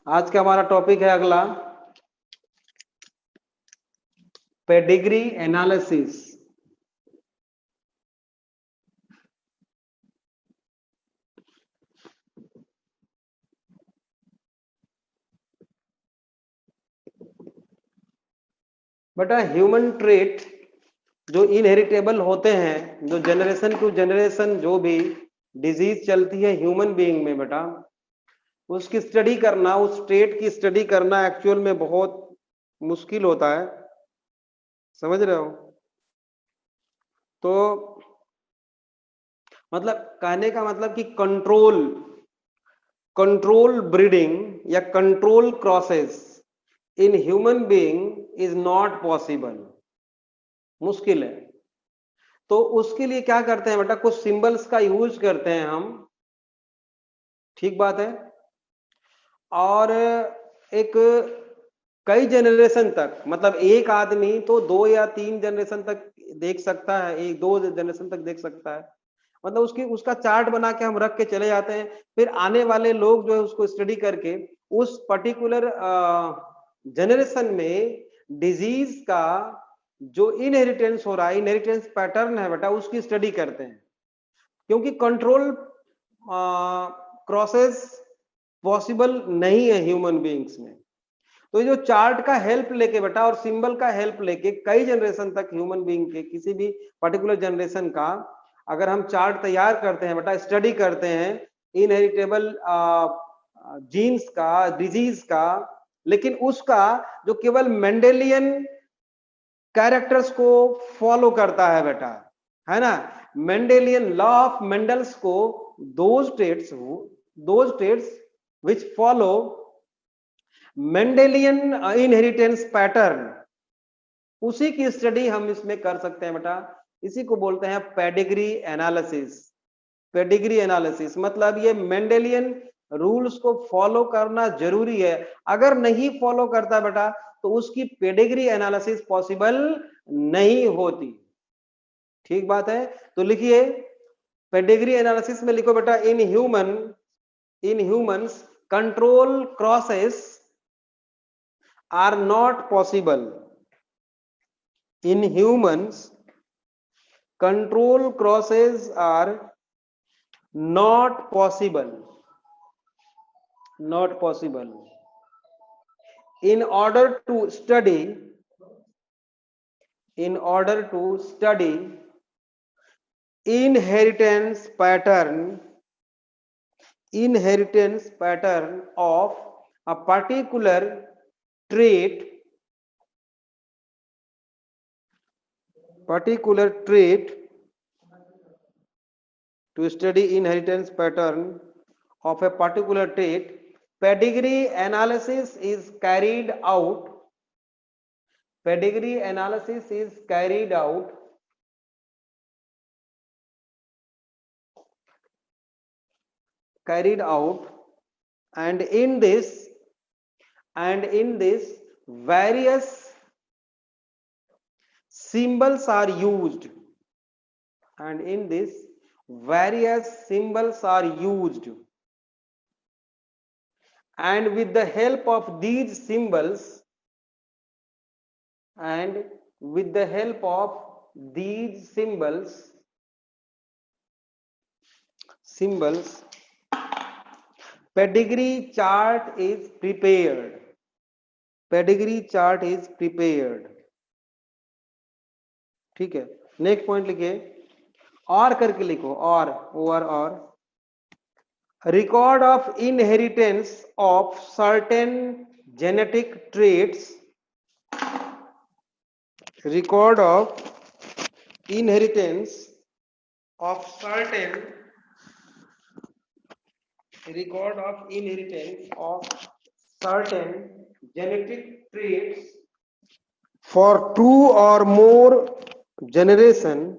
आज का हमारा टॉपिक है अगला, पेडिग्री एनालिसिस। बेटा ह्यूमन ट्रेट जो इनहेरिटेबल होते हैं, जो जनरेशन टू जनरेशन जो भी डिजीज चलती है ह्यूमन बीइंग में, बेटा उसकी स्टडी करना, उस ट्रेट की स्टडी करना एक्चुअल में बहुत मुश्किल होता है। समझ रहे हो? तो मतलब कहने का मतलब कि कंट्रोल ब्रीडिंग या control crosses in human being is not possible, मुश्किल है। तो उसके लिए क्या करते हैं बेटा, कुछ सिंबल्स का यूज करते हैं हम, ठीक बात है। और एक कई जनरेशन तक, मतलब एक आदमी तो 2 या 3 जनरेशन तक देख सकता है, 1-2 जनरेशन तक देख सकता है। मतलब उसका चार्ट बना के हम रख के चले जाते हैं, फिर आने वाले लोग जो है उसको स्टडी करके उस पर्टिकुलर जनरेशन में डिजीज का जो इनहेरिटेंस हो रहा है, इनहेरिटेंस पैटर्न है बेटा, उसकी स्टडी करते हैं। क्योंकि कंट्रोल क्रॉसेस पॉसिबल नहीं है ह्यूमन बीइंग्स में। तो जो चार्ट का हेल्प लेके बेटा और सिंबल का हेल्प लेके कई जनरेशन तक ह्यूमन बीइंग के किसी भी पर्टिकुलर जनरेशन का अगर हम चार्ट तैयार करते हैं बेटा, स्टडी करते हैं इनहेरिटेबल जीन्स का, डिजीज का, लेकिन उसका जो केवल मेंडेलियन कैरेक्टर्स को फॉलो करता है बेटा, है ना, मेंडेलियन लॉ ऑफ मेंडल्स को, those traits which follow Mendelian inheritance pattern, उसी की स्टडी हम इसमें कर सकते हैं बेटा। इसी को बोलते हैं पेडिग्री एनालिसिस। पेडिग्री एनालिसिस मतलब ये मेंडेलियन रूल्स को फॉलो करना जरूरी है, अगर नहीं फॉलो करता बेटा तो उसकी पेडिग्री एनालिसिस पॉसिबल नहीं होती। ठीक बात है। तो लिखिए पेडिग्री एनालिसिस में लिखो बेटा, in humans control crosses are not possible. In humans, control crosses are not possible. Not possible. In order to study inheritance pattern of a particular trait to study inheritance pattern of a particular trait, pedigree analysis is carried out. Pedigree analysis is carried out and in this various symbols are used, and in this various symbols are used, and with the help of these symbols pedigree chart is prepared. ठीक है, next point लिखिए, और करके लिखो, और record of inheritance of certain genetic traits, record of inheritance of certain genetic traits for two or more generation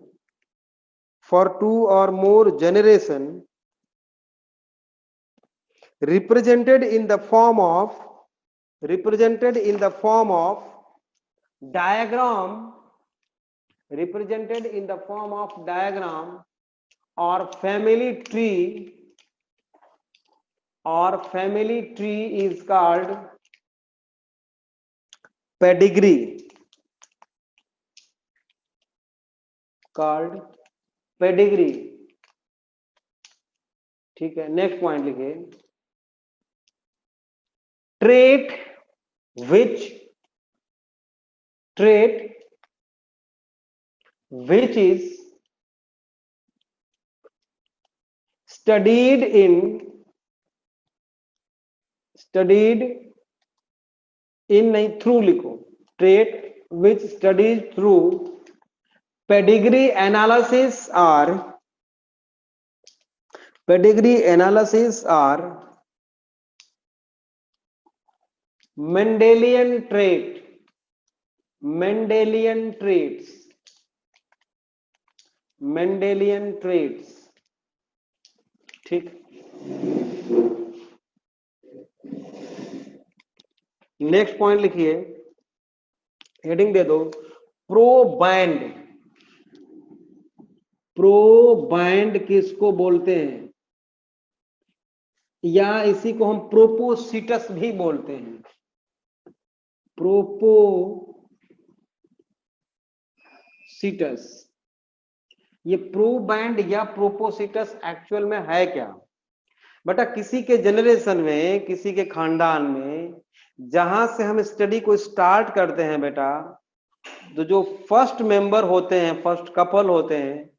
represented in the form of diagram or family tree or family tree is called pedigree, called pedigree। ठीक है, next point लिखिए, trait which is studied in नहीं through लिखो, trait which studied through pedigree analysis are Mendelian traits। ठीक, next point लिखिए, heading दे दो, प्रोबैंड किसको बोलते हैं, या इसी को हम प्रोपोसिटस भी बोलते हैं। प्रोपोसिटस, ये प्रोबैंड या प्रोपोसिटस एक्चुअल में है क्या बेटा? किसी के जनरेशन में, किसी के खानदान में जहां से हम स्टडी को स्टार्ट करते हैं बेटा, तो जो फर्स्ट मेंबर होते हैं, फर्स्ट कपल होते हैं,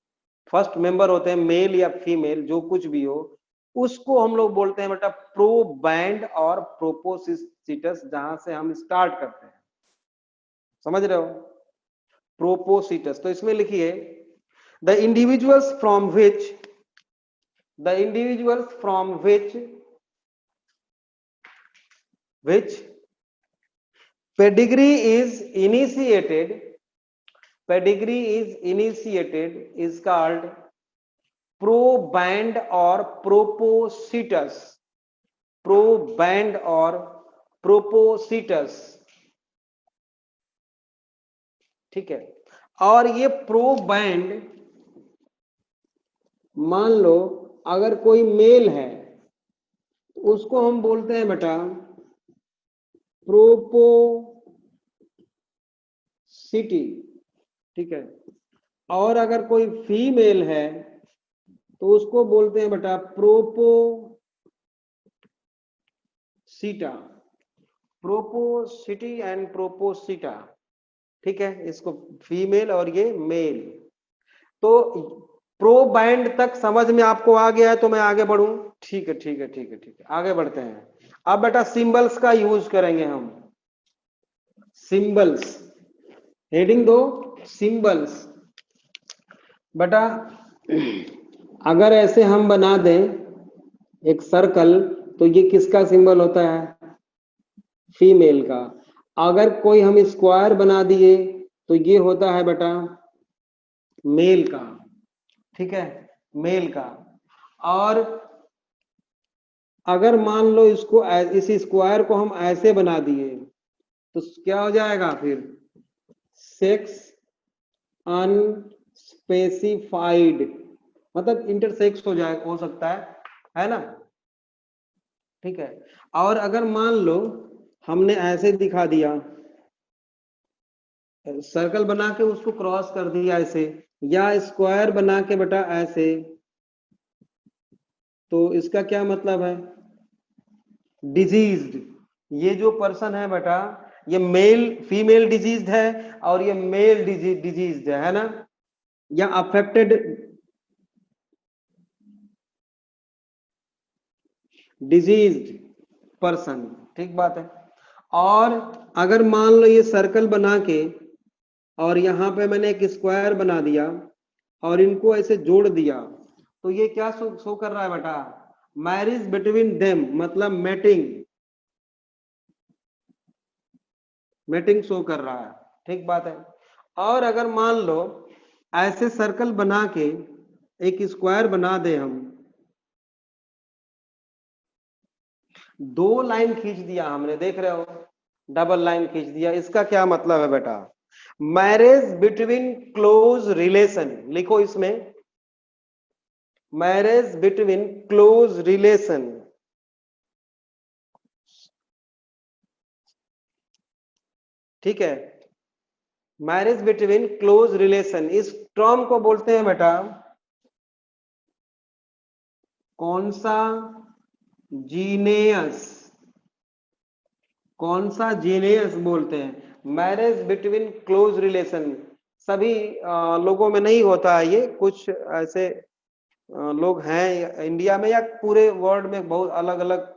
फर्स्ट मेंबर होते हैं, मेल या फीमेल जो कुछ भी हो, उसको हम लोग बोलते हैं बेटा प्रोबैंड और प्रोपोसिटस, जहां से हम स्टार्ट करते हैं। समझ रहे हो? प्रोपोसिटस। तो इसमें लिखिए, the individuals from which pedigree is initiated is called proband or propositus। ठीक है, और ये प्रोबैंड, मान लो अगर कोई मेल है तो उसको हम बोलते हैं बेटा प्रोपोसिटी। ठीक है, और अगर कोई फीमेल है तो उसको बोलते हैं बेटा प्रोपोसिटी एंड प्रोपोसिटा। ठीक है, इसको फीमेल और ये मेल। तो प्रोबैंड तक समझ में आपको आ गया है तो मैं आगे बढ़ूं? ठीक है, आगे बढ़ते हैं। अब बेटा सिंबल्स का यूज करेंगे हम। सिंबल्स, हेडिंग दो, सिंबल्स। बेटा अगर ऐसे हम बना दें एक सर्कल, तो ये किसका सिंबल होता है? फीमेल का। अगर कोई हम स्क्वायर बना दिए तो ये होता है बेटा मेल का। ठीक है, मेल का। और अगर मान लो इसको, इस स्क्वायर को हम ऐसे बना दिए तो क्या हो जाएगा फिर? सेक्स अनस्पेसिफाइड, मतलब इंटरसेक्स हो सकता है ना? ठीक है, और अगर मान लो हमने ऐसे दिखा दिया, सर्कल बना के उसको क्रॉस कर दिया ऐसे, या स्क्वायर बना के बेटा ऐसे, तो इसका क्या मतलब है? डिजीज्ड। ये जो पर्सन है बेटा, ये फीमेल डिजीज्ड है और ये मेल डिजीज्ड है ना, या अफेक्टेड डिजीज्ड पर्सन। ठीक बात है। और अगर मान लो ये सर्कल बना के और यहाँ पे मैंने एक स्क्वायर बना दिया और इनको ऐसे जोड़ दिया, तो ये क्या शो कर रहा है बेटा? मैरिज बिटवीन देम, मतलब मैटिंग शो कर रहा है। ठीक बात है। और अगर मान लो ऐसे सर्कल बना के एक स्क्वायर बना दे हम, दो लाइन खींच दिया हमने, देख रहे हो, डबल लाइन खींच दिया, इसका क्या मतलब है बेटा? Marriage between close relation. लिखो इसमें, मैरिज बिटवीन क्लोज रिलेशन ठीक है, मैरिज बिटवीन क्लोज रिलेशन, इस टर्म को बोलते हैं बेटा कौन सा जीनेयस, कौन सा जीनेयस बोलते हैं, मैरिज बिटवीन क्लोज रिलेशन। सभी लोगों में नहीं होता है ये, कुछ ऐसे लोग हैं इंडिया में या पूरे वर्ल्ड में, बहुत अलग अलग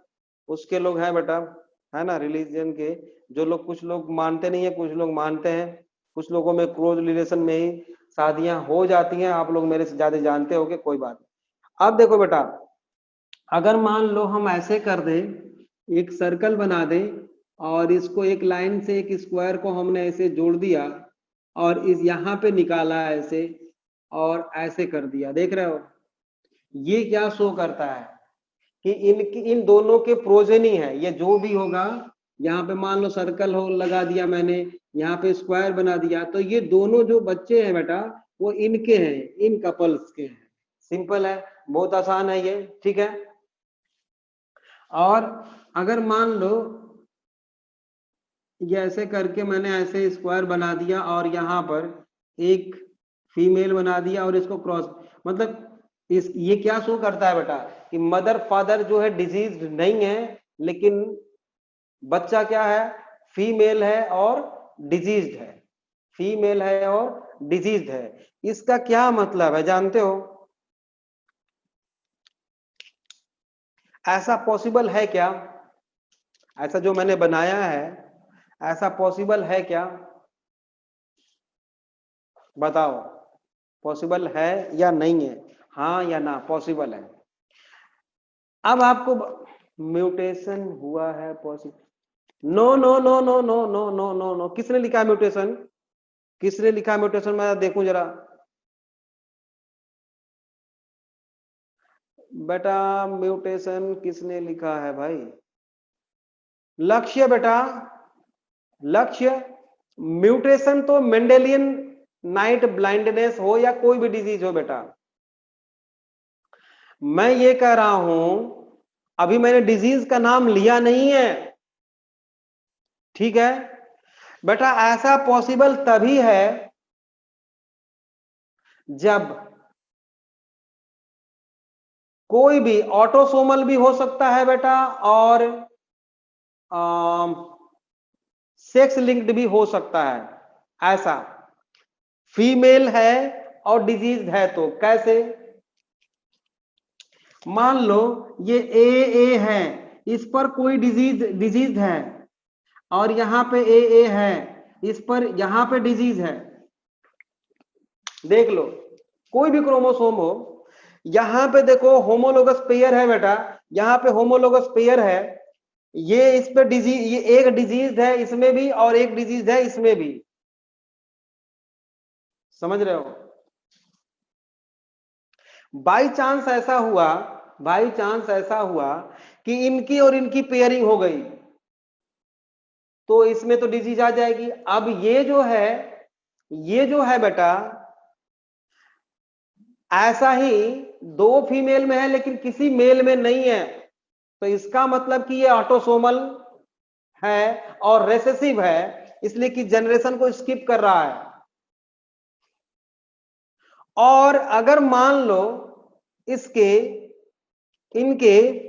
उसके लोग हैं बेटा, है ना, रिलीजन के, जो लोग, कुछ लोग मानते नहीं है, कुछ लोग मानते हैं, कुछ लोगों में क्लोज रिलेशन में ही शादियां हो जाती हैं, आप लोग मेरे से ज्यादा जानते होंगे, कोई बात नहीं। अब देखो बेटा, अगर मान लो हम ऐसे कर दें, एक सर्कल बना दें और इसको एक लाइन से एक स्क्वायर को हमने ऐसे जोड़ दिया और इस यहाँ पे निकाला ऐसे और ऐसे कर दिया, देख रहे हो ये क्या शो करता है कि इन दोनों के प्रोजेनी है, ये जो भी होगा, यहाँ पे मान लो सर्कल हो लगा दिया मैंने, यहाँ पे स्क्वायर बना दिया, तो ये दोनों जो बच्चे हैं बेटा वो इनके हैं, इन कपल्स के हैं। सिंपल है, बहुत आसान है ये, ठीक है। और अगर मान लो ये ऐसे करके मैंने ऐसे स्क्वायर बना दिया और यहाँ पर एक फीमेल बना दिया और इसको क्रॉस, मतलब इस ये क्या शो करता है बेटा कि मदर फादर जो है डिजीज नहीं है, लेकिन बच्चा क्या है, फीमेल है और डिजीज्ड है, फीमेल है और डिजीज्ड है। इसका क्या मतलब है जानते हो, ऐसा पॉसिबल है क्या, ऐसा जो मैंने बनाया है ऐसा पॉसिबल है क्या, बताओ, पॉसिबल है या नहीं है, हाँ या ना, पॉसिबल है। अब आपको म्यूटेशन हुआ है possible, no no no no no no no no no, किसने लिखा म्यूटेशन, किसने लिखा म्यूटेशन, मैं देखूं जरा, बेटा म्यूटेशन किसने लिखा है भाई, लक्ष्य बेटा, लक्ष्य, म्यूटेशन तो मेंडेलियन नाइट ब्लाइंडनेस हो या कोई भी डिजीज हो बेटा, मैं ये कह रहा हूं अभी मैंने डिजीज का नाम लिया नहीं है, ठीक है बेटा, ऐसा पॉसिबल तभी है जब कोई भी ऑटोसोमल भी हो सकता है बेटा और सेक्स लिंक्ड भी हो सकता है, ऐसा फीमेल है और डिजीज है, तो कैसे, मान लो ये ए है, इस पर कोई डिजीज है और यहाँ पे ए है, इस पर यहाँ पे डिजीज है, देख लो कोई भी क्रोमोसोम हो, यहाँ पे देखो होमोलोगस पेयर है बेटा, यहाँ पे होमोलोगस पेयर है, ये इस पे डिजीज, ये एक डिजीज है इसमें भी और एक डिजीज है इसमें भी, समझ रहे हो, बाई चांस ऐसा हुआ, बाई चांस ऐसा हुआ कि इनकी और इनकी पेयरिंग हो गई तो इसमें तो डिजीज आ जाएगी। अब ये जो है, ये जो है बेटा ऐसा ही दो फीमेल में है लेकिन किसी मेल में नहीं है, तो इसका मतलब कि ये ऑटोसोमल है और रेसेसिव है, इसलिए कि जनरेशन को स्किप कर रहा है। और अगर मान लो इसके इनके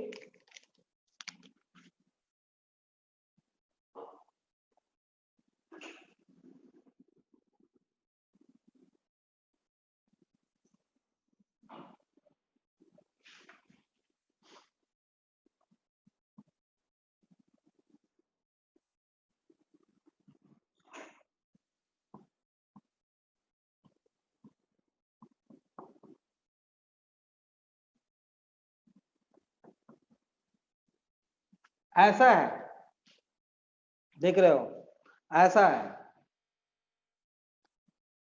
ऐसा है, देख रहे हो, ऐसा है,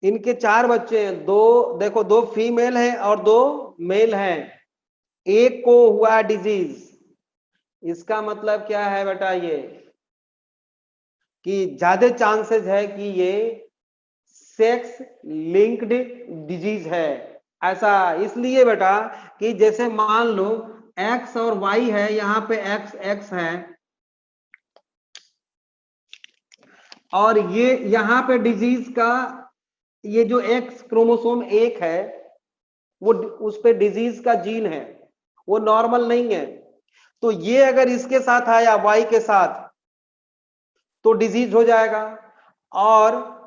इनके चार बच्चे हैं, दो देखो, दो फीमेल हैं और दो मेल हैं, एक को हुआ डिजीज, इसका मतलब क्या है बेटा ये कि ज्यादा चांसेस है कि ये सेक्स लिंक्ड डिजीज है, ऐसा इसलिए बेटा कि जैसे मान लो एक्स और वाई है, यहाँ पे एक्स एक्स है, और ये यहाँ पे डिजीज का ये जो एक्स क्रोमोसोम 1 है वो उस पे डिजीज का जीन है, वो नॉर्मल नहीं है। तो ये अगर इसके साथ आया वाई के साथ तो डिजीज हो जाएगा, और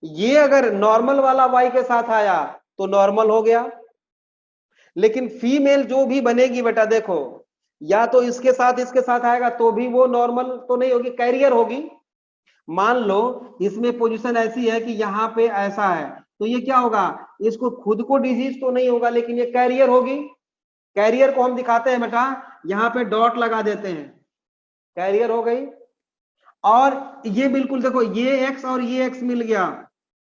ये अगर नॉर्मल वाला वाई के साथ आया तो नॉर्मल हो गया। लेकिन फीमेल जो भी बनेगी बेटा देखो, या तो इसके साथ आएगा तो भी वो नॉर्मल तो नहीं होगी, कैरियर होगी। मान लो इसमें पोजीशन ऐसी है कि यहाँ पे ऐसा है, तो ये क्या होगा, इसको खुद को डिजीज तो नहीं होगा लेकिन ये कैरियर होगी। कैरियर को हम दिखाते हैं बेटा, यहाँ पे डॉट लगा देते हैं, कैरियर हो गई। और ये बिल्कुल देखो, ये एक्स और ये एक्स मिल गया,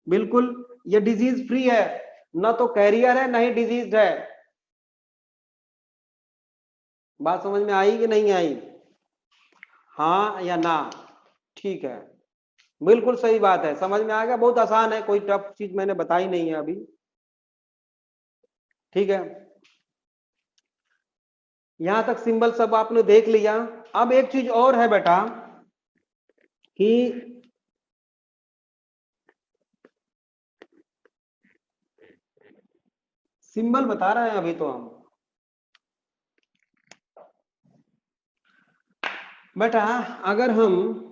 बिल्कुल ये डिजीज फ्री है, ना तो कैरियर है ना ही डिजीज है। बात समझ में आई कि नहीं आई? हाँ या ना? ठीक है, बिल्कुल सही बात है, समझ में आ गया, बहुत आसान है, कोई टफ चीज मैंने बताई नहीं है अभी। ठीक है, यहां तक सिंबल सब आपने देख लिया। अब एक चीज और है बेटा कि सिंबल बता रहे हैं अभी तो हम बेटा, अगर हम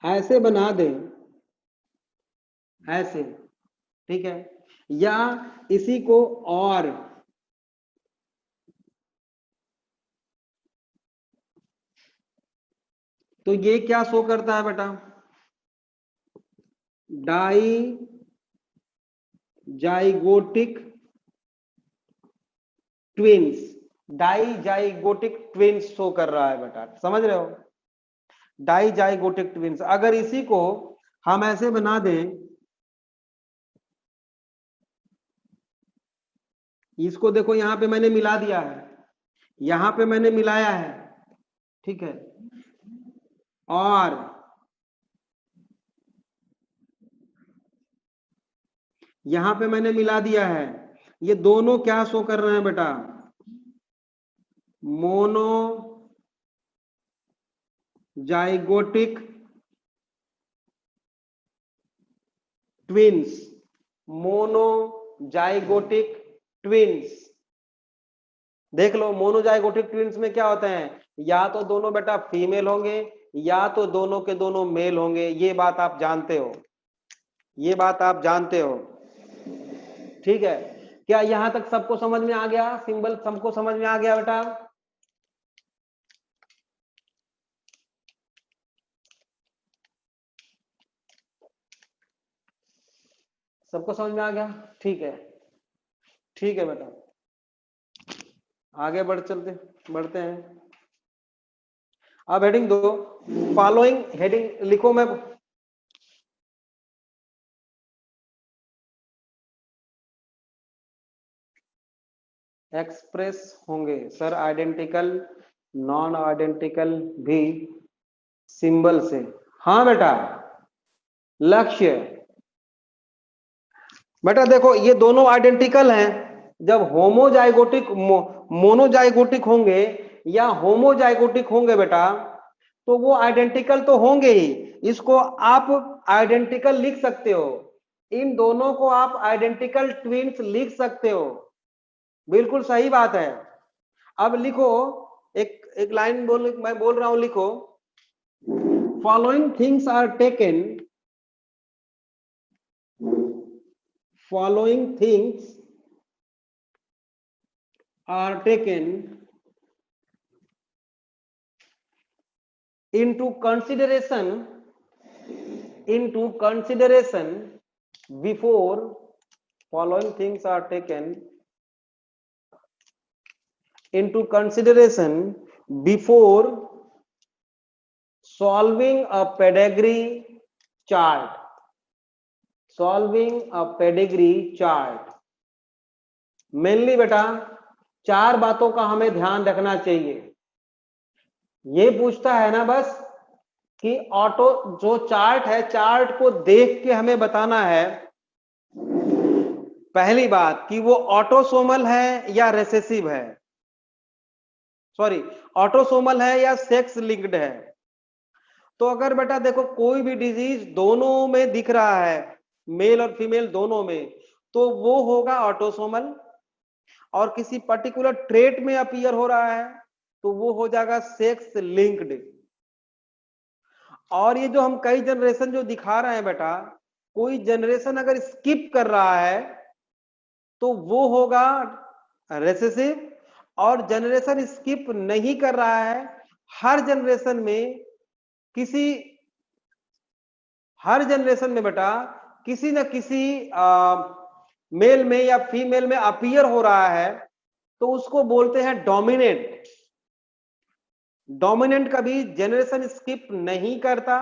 ऐसे बना दें, ऐसे, ठीक है, या इसी को और तो ये क्या शो करता है बेटा, dizygotic twins, dizygotic twins show कर रहा है बेटा, समझ रहे हो, डाई जाइगोटिक ट्विंस। अगर इसी को हम ऐसे बना दें, इसको देखो यहां पे मैंने मिला दिया है, यहां पे मैंने मिलाया है, ठीक है, और यहां पे मैंने मिला दिया है, ये दोनों क्या शो कर रहे हैं बेटा, mono zygotic twins, mono zygotic twins. देख लो, मोनोजाइगोटिक ट्विंस में क्या होते हैं, या तो दोनों बेटा फीमेल होंगे या तो दोनों के दोनों मेल होंगे, ये बात आप जानते हो, ये बात आप जानते हो। ठीक है, क्या यहां तक सबको समझ में आ गया, सिंबल सबको समझ में आ गया बेटा? सबको समझ में आ गया? ठीक है, ठीक है बेटा, आगे बढ़ते हैं। अब हेडिंग दो, फॉलोइंग हेडिंग लिखो, मैं एक्सप्रेस होंगे सर आइडेंटिकल नॉन आइडेंटिकल भी सिंबल से। हाँ बेटा, लक्ष्य बेटा देखो ये दोनों आइडेंटिकल हैं, जब होमोजाइगोटिक मोनोजाइगोटिक होंगे या होमोजाइगोटिक होंगे बेटा, तो वो आइडेंटिकल तो होंगे ही, इसको आप आइडेंटिकल लिख सकते हो, इन दोनों को आप आइडेंटिकल ट्विन्स लिख सकते हो, बिल्कुल सही बात है। अब लिखो, एक एक लाइन मैं बोल रहा हूं, लिखो, following things are taken, following things are taken into consideration before, following things are taken into consideration before solving a pedigree chart, solving a pedigree chart। Mainly बेटा चार बातों का हमें ध्यान रखना चाहिए, ये पूछता है ना बस कि ऑटो जो चार्ट है, चार्ट को देख के हमें बताना है, पहली बात कि वो ऑटोसोमल है या रिसेसिव है, सॉरी ऑटोसोमल है या सेक्स लिंक्ड है, तो अगर बेटा देखो कोई भी डिजीज दोनों में दिख रहा है, मेल और फीमेल दोनों में, तो वो होगा ऑटोसोमल। और किसी पर्टिकुलर ट्रेट में अपीयर हो रहा है तो वो हो जाएगा सेक्स लिंक्ड। और ये जो हम कई जनरेशन जो दिखा रहे हैं बेटा, कोई जनरेशन अगर स्किप कर रहा है तो वो होगा रेसेसिव। और जनरेशन स्किप नहीं कर रहा है, हर जनरेशन में किसी हर जनरेशन में बेटा किसी न किसी मेल में या फीमेल में अपीयर हो रहा है तो उसको बोलते हैं डोमिनेंट। डोमिनेंट कभी जनरेशन स्किप नहीं करता,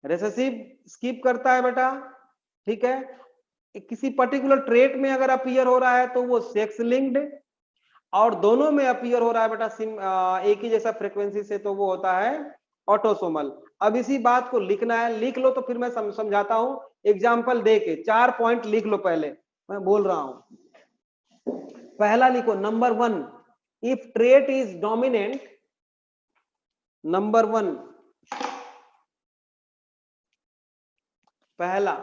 रेसेसिव स्किप करता है बेटा, ठीक है। किसी पर्टिकुलर ट्रेट में अगर अपीयर हो रहा है तो वो सेक्स लिंक्ड, और दोनों में अपीयर हो रहा है बेटा एक ही जैसा फ्रीक्वेंसी से तो वो होता है ऑटोसोमल। अब इसी बात को लिखना है, लिख लो तो फिर मैं समझाता हूं एग्जांपल दे के। 4 पॉइंट लिख लो पहले, मैं बोल रहा हूं। पहला लिखो, number 1, if trait is dominant, number 1, पहला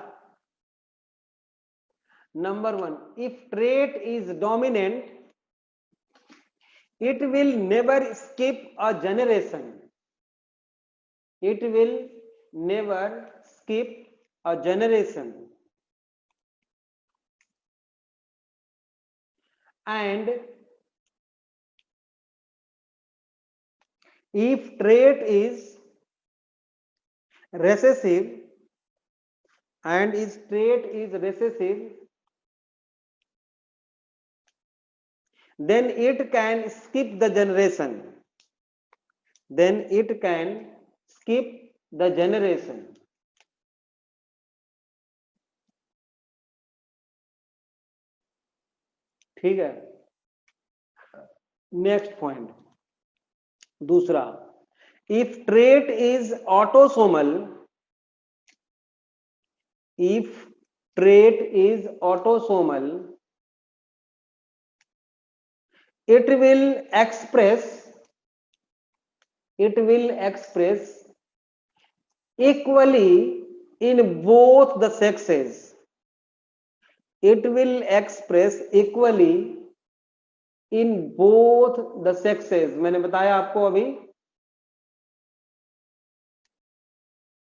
number 1, if trait is dominant, it will never skip a generation. It will never skip a generation. And if trait is recessive, and if trait is recessive, then it can skip the generation. Then it can skip the generation. ठीक है। Next point, दूसरा, if trait is autosomal, if trait is autosomal, it will express equally in both the sexes. It will express equally in both the sexes. मैंने बताया आपको अभी,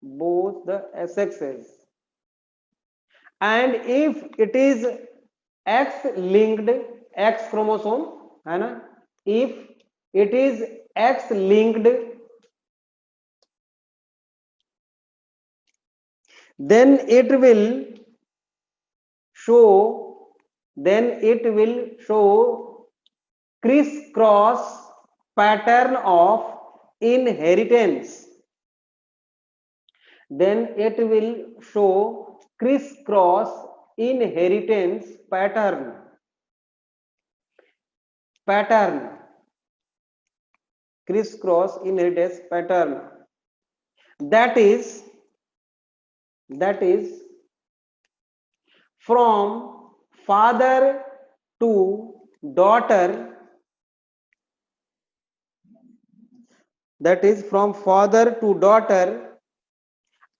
both the sexes. And if it is X linked, X chromosome है ना, if it is X linked, then it will show crisscross pattern of inheritance. Then it will show crisscross inheritance pattern, crisscross inheritance pattern, that is from father to daughter,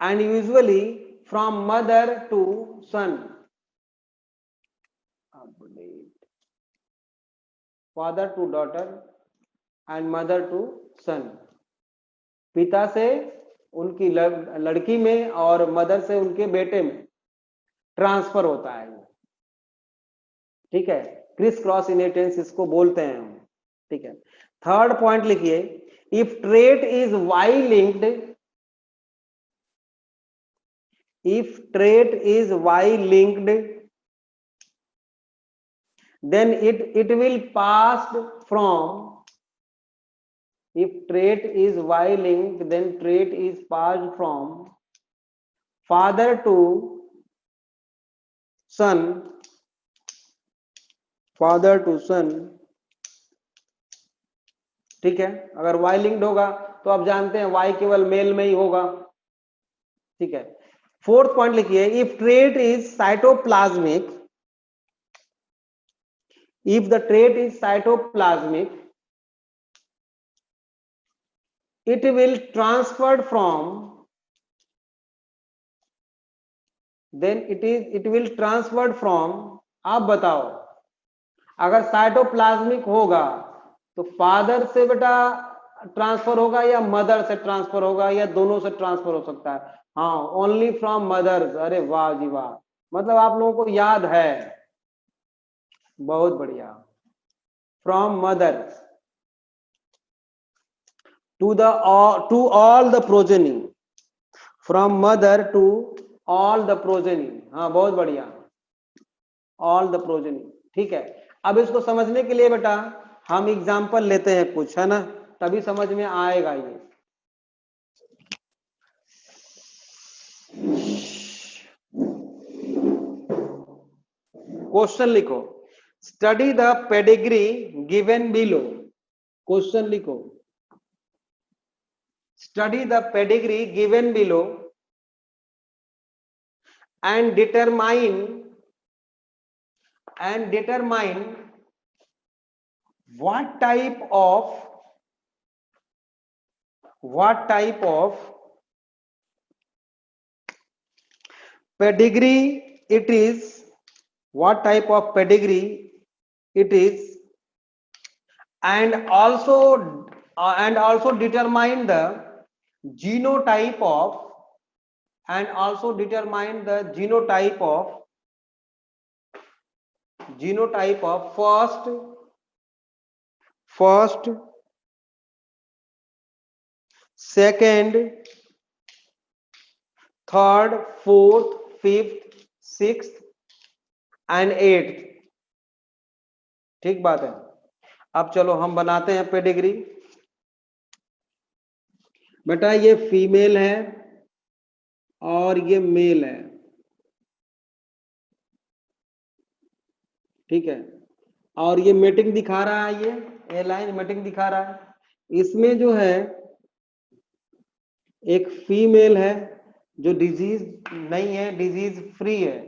and usually from mother to son. Father to daughter and mother to son. पिता से उनकी लड़की में और mother से उनके बेटे में ट्रांसफर होता है, ठीक है। क्रिस क्रॉस इनहेरिटेंस इसको बोलते हैं हम, ठीक है। थर्ड पॉइंट लिखिए, if trait is Y linked, if trait is Y linked, then it will pass from, if trait is Y linked, then trait is passed from father to son, ठीक है। अगर Y लिंक्ड होगा तो आप जानते हैं Y केवल mail में ही होगा, ठीक है। फोर्थ पॉइंट लिखिए, if trait is cytoplasmic, if the trait is cytoplasmic, it will transferred from, then it will transferred from, आप बताओ, अगर साइटोप्लाज्मिक होगा तो फादर से बेटा ट्रांसफर होगा या मदर से ट्रांसफर होगा या दोनों से ट्रांसफर हो सकता है? हाँ, ओनली फ्रॉम मदर्स। अरे वाह जी वाह, मतलब आप लोगों को याद है, बहुत बढ़िया। From mothers to all the progeny, from mother to all the progeny। हाँ बहुत बढ़िया, all the progeny। ठीक है, अब इसको समझने के लिए बेटा हम एग्जांपल लेते हैं कुछ, है ना, तभी समझ में आएगा ये। क्वेश्चन लिखो, study the pedigree given below. Question लिखो, study the pedigree given below and determine what type of pedigree it is, what type of pedigree it is, and also determine the genotype of, first, second, third, fourth, fifth, sixth and eighth। ठीक बात है। अब चलो हम बनाते हैं pedigree. बेटा ये फीमेल है और ये मेल है, ठीक है, और ये मेटिंग दिखा रहा है, ये लाइन मेटिंग दिखा रहा है। इसमें जो है एक फीमेल है जो डिजीज नहीं है, डिजीज फ्री है।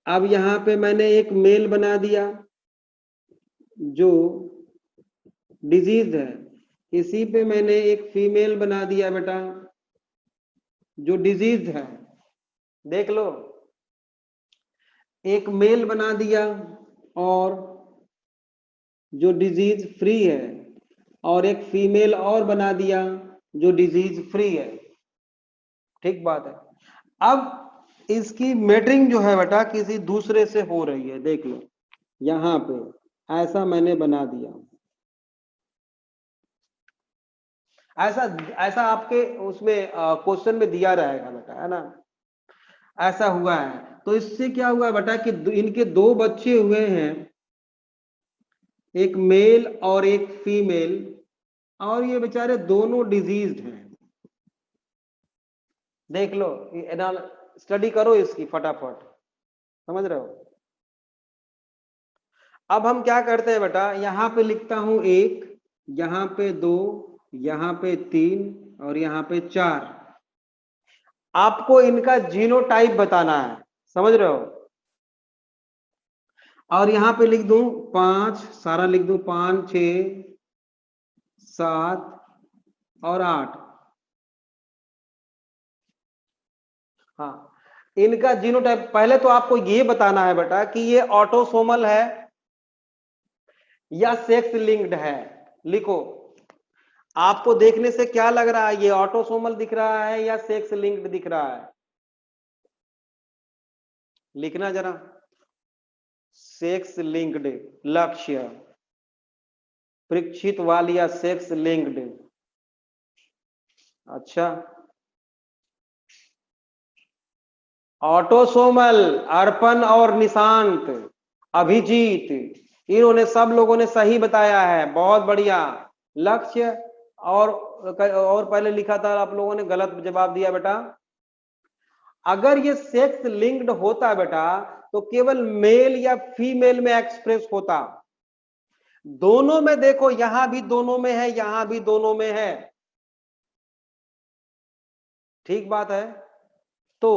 अब यहां पे मैंने एक मेल बना दिया जो डिजीज है, इसी पे मैंने एक फीमेल बना दिया बेटा जो डिजीज है। देख लो, एक मेल बना दिया और जो डिजीज फ्री है, और एक फीमेल और बना दिया जो डिजीज फ्री है। ठीक बात है। अब इसकी मेटिंग जो है बेटा किसी दूसरे से हो रही है, देख लो यहां पे ऐसा मैंने बना दिया, ऐसा आपके उसमें क्वेश्चन में दिया रहेगा बेटा, है ना, ऐसा हुआ है। तो इससे क्या हुआ बेटा कि इनके दो बच्चे हुए हैं, एक मेल और एक फीमेल, और ये बेचारे दोनों डिजीज्ड हैं। देख लो, स्टडी करो इसकी फटाफट, समझ रहे हो। अब हम क्या करते हैं बेटा, यहां पे लिखता हूं एक, यहां पे दो, यहां पे तीन और यहां पे चार। आपको इनका जीनोटाइप बताना है, समझ रहे हो। और यहां पे लिख दूं 5, सारा लिख दूं 5, 6, 7 और 8। हाँ, इनका जीनोटाइप पहले तो आपको ये बताना है बेटा कि ये ऑटोसोमल है या सेक्स लिंक्ड है। लिखो, आपको देखने से क्या लग रहा है, ये ऑटोसोमल दिख रहा है या सेक्स लिंक्ड दिख रहा है? लिखना जरा, सेक्स लिंक्ड लक्ष्य, परीक्षित वालिया सेक्स लिंक्ड। अच्छा, ऑटोसोमल अर्पण और निशांत, अभिजीत, इन्होंने सब लोगों ने सही बताया है, बहुत बढ़िया। लक्ष्य और पहले लिखा था, आप लोगों ने गलत जवाब दिया बेटा। अगर ये सेक्स लिंक्ड होता बेटा तो केवल मेल या फीमेल में एक्सप्रेस होता। दोनों में देखो, यहां भी दोनों में है, यहां भी दोनों में है। ठीक बात है। तो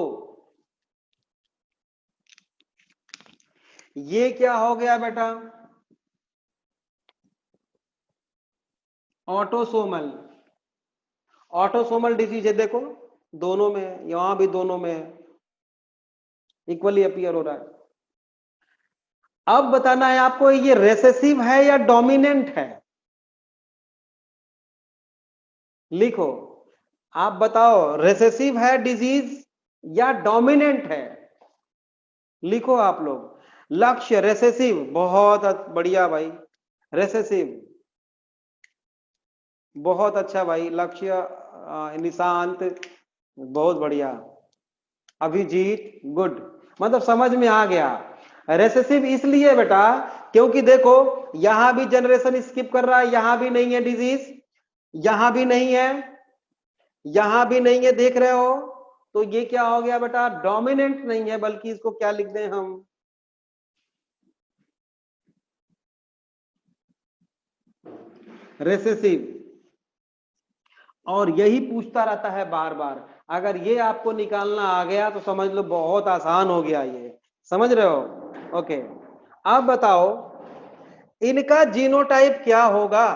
ये क्या हो गया बेटा, ऑटोसोमल, ऑटोसोमल डिजीज है, देखो दोनों में, यहां भी दोनों में इक्वली अपीयर हो रहा है। अब बताना है आपको ये रेसेसिव है या डोमिनेंट है, लिखो। आप बताओ रेसेसिव है डिजीज या डोमिनेंट है, लिखो आप लोग। लक्ष्य रेसेसिव, बहुत बढ़िया भाई, रेसेसिव बहुत अच्छा भाई। लक्ष्य निशांत बहुत बढ़िया। अभिजीत गुड, मतलब समझ में आ गया। रेसेसिव इसलिए बेटा क्योंकि देखो यहां भी जनरेशन स्किप कर रहा है, यहां भी नहीं है डिजीज, यहां भी नहीं है, यहां भी नहीं है, देख रहे हो, तो ये क्या हो गया बेटा, डोमिनेंट नहीं है, बल्कि इसको क्या लिख दें हम, रेसेसिव। और यही पूछता रहता है बार बार, अगर ये आपको निकालना आ गया तो समझ लो बहुत आसान हो गया ये, समझ रहे हो। ओके, अब बताओ इनका जीनोटाइप क्या होगा।